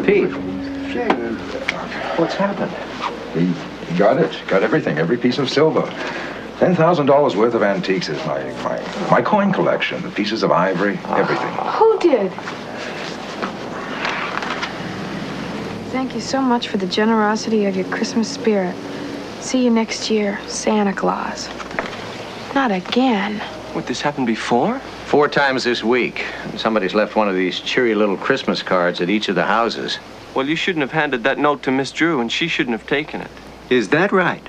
Pete, what's happened? He got it. Got everything. Every piece of silver. $10,000 worth of antiques is my coin collection. The pieces of ivory, everything. Who did? Thank you so much for the generosity of your Christmas spirit. See you next year, Santa Claus. Not again. What, this happened before? 4 times this week. Somebody's left one of these cheery little Christmas cards at each of the houses. Well, you shouldn't have handed that note to Miss Drew, and she shouldn't have taken it. Is that right?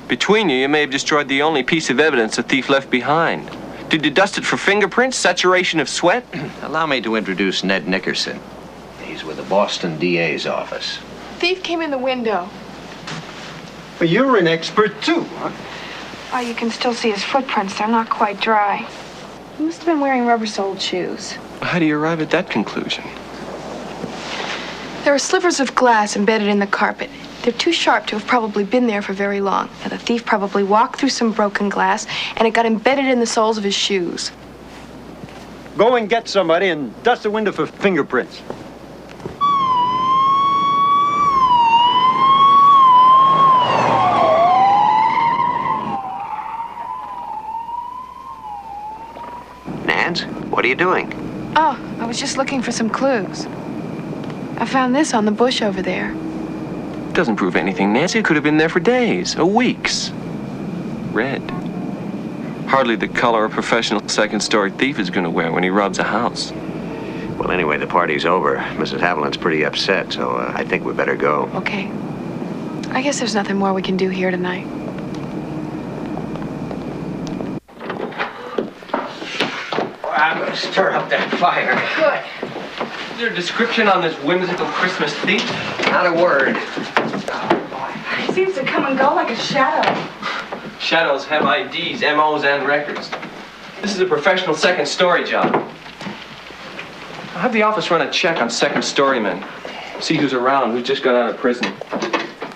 Between you, you may have destroyed the only piece of evidence the thief left behind. Did you dust it for fingerprints, saturation of sweat? Allow me to introduce Ned Nickerson. He's with the Boston DA's office. Thief came in the window. Well, you're an expert, too, huh? Oh, you can still see his footprints. They're not quite dry. He must have been wearing rubber-soled shoes. How do you arrive at that conclusion? There are slivers of glass embedded in the carpet. They're too sharp to have probably been there for very long. Now, the thief probably walked through some broken glass, and it got embedded in the soles of his shoes. Go and get somebody and dust the window for fingerprints. Nance, what are you doing? Oh, I was just looking for some clues. I found this on the bush over there. Doesn't prove anything, Nancy. It could have been there for days or weeks. Red. Hardly the color a professional second-story thief is going to wear when he robs a house. Well, anyway, the party's over. Mrs. Haviland's pretty upset, so I think we better go. Okay. I guess there's nothing more we can do here tonight. Well, I'm going to stir up that fire. Good. Is there a description on this whimsical Christmas thief? Not a word. He seems to come and go like a shadow. Shadows have IDs, MOs, and records. This is a professional second-story job. I'll have the office run a check on second-story men. See who's around, who's just got out of prison.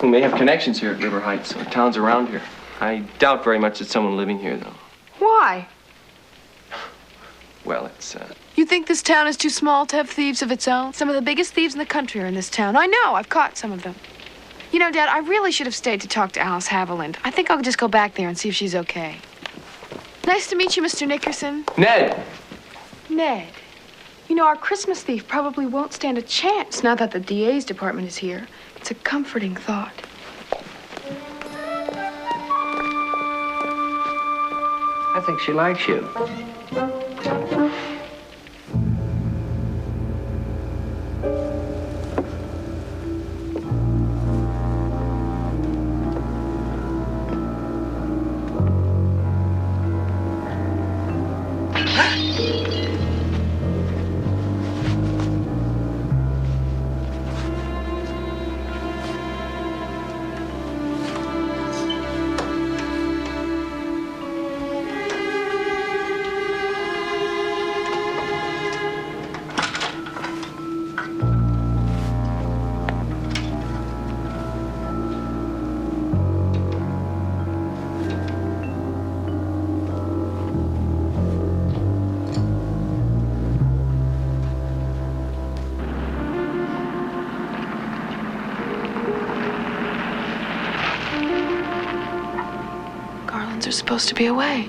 Who may have connections here at River Heights or towns around here. I doubt very much it's someone living here, though. Why? Well, it's, You think this town is too small to have thieves of its own? Some of the biggest thieves in the country are in this town. I know. I've caught some of them. You know, Dad, I really should have stayed to talk to Alice Haviland. I think I'll just go back there and see if she's okay. Nice to meet you, Mr. Nickerson. Ned! Ned. You know, our Christmas thief probably won't stand a chance now that the DA's department is here. It's a comforting thought. I think she likes you. Are supposed to be away.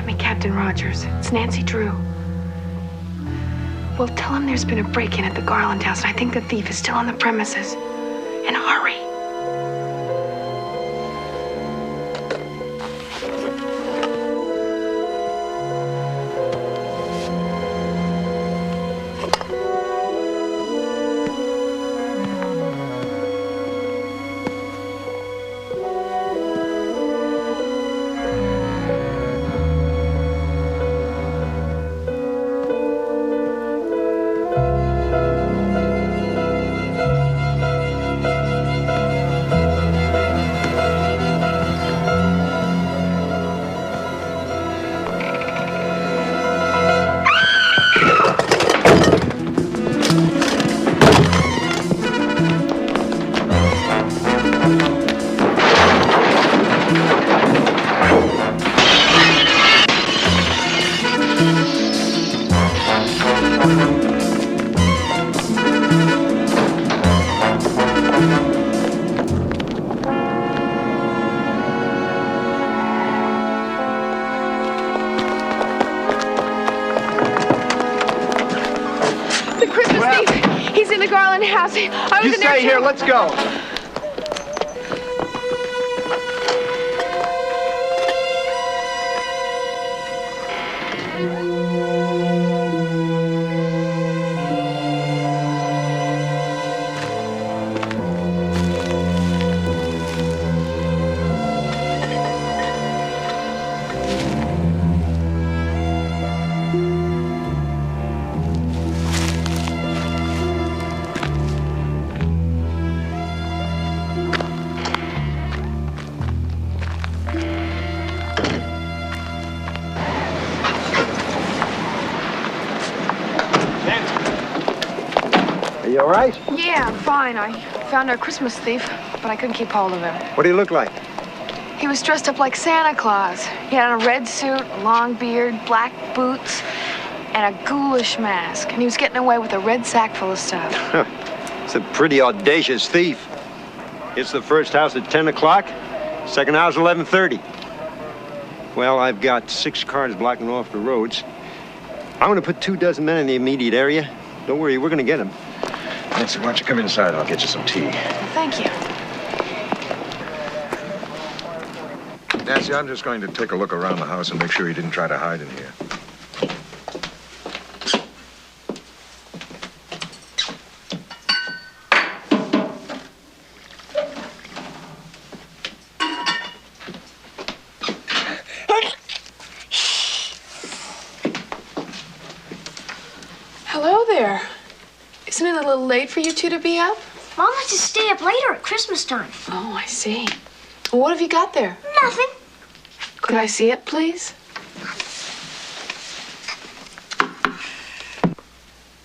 me Captain Rogers. It's Nancy Drew. Well, tell him there's been a break-in at the Garland house, and I think the thief is still on the premises. And hurry. He's in the Garland house. I was in there. You stay here. Let's go. Are you all right? Yeah, I'm fine. I found our Christmas thief, but I couldn't keep hold of him. What do you look like? He was dressed up like Santa Claus. He had on a red suit, a long beard, black boots, and a ghoulish mask. And he was getting away with a red sack full of stuff. It's a pretty audacious thief. It's the first house at 10 o'clock, second house 11:30. Well, I've got 6 cars blocking off the roads. I'm gonna put 24 men in the immediate area. Don't worry, we're gonna get him. Nancy, why don't you come inside? I'll get you some tea. Thank you. Nancy, I'm just going to take a look around the house and make sure he didn't try to hide in here. Hello there. Isn't it a little late for you two to be up? Mom lets us stay up later at Christmas time. Oh, I see. Well, what have you got there? Nothing. Could I see it, please?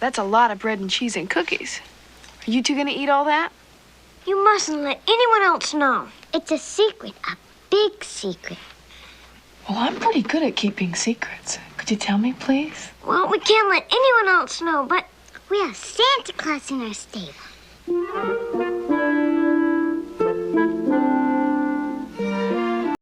That's a lot of bread and cheese and cookies. Are you two gonna eat all that? You mustn't let anyone else know. It's a secret, a big secret. Well, I'm pretty good at keeping secrets. Could you tell me, please? Well, we can't let anyone else know, but we have Santa Claus in our stable.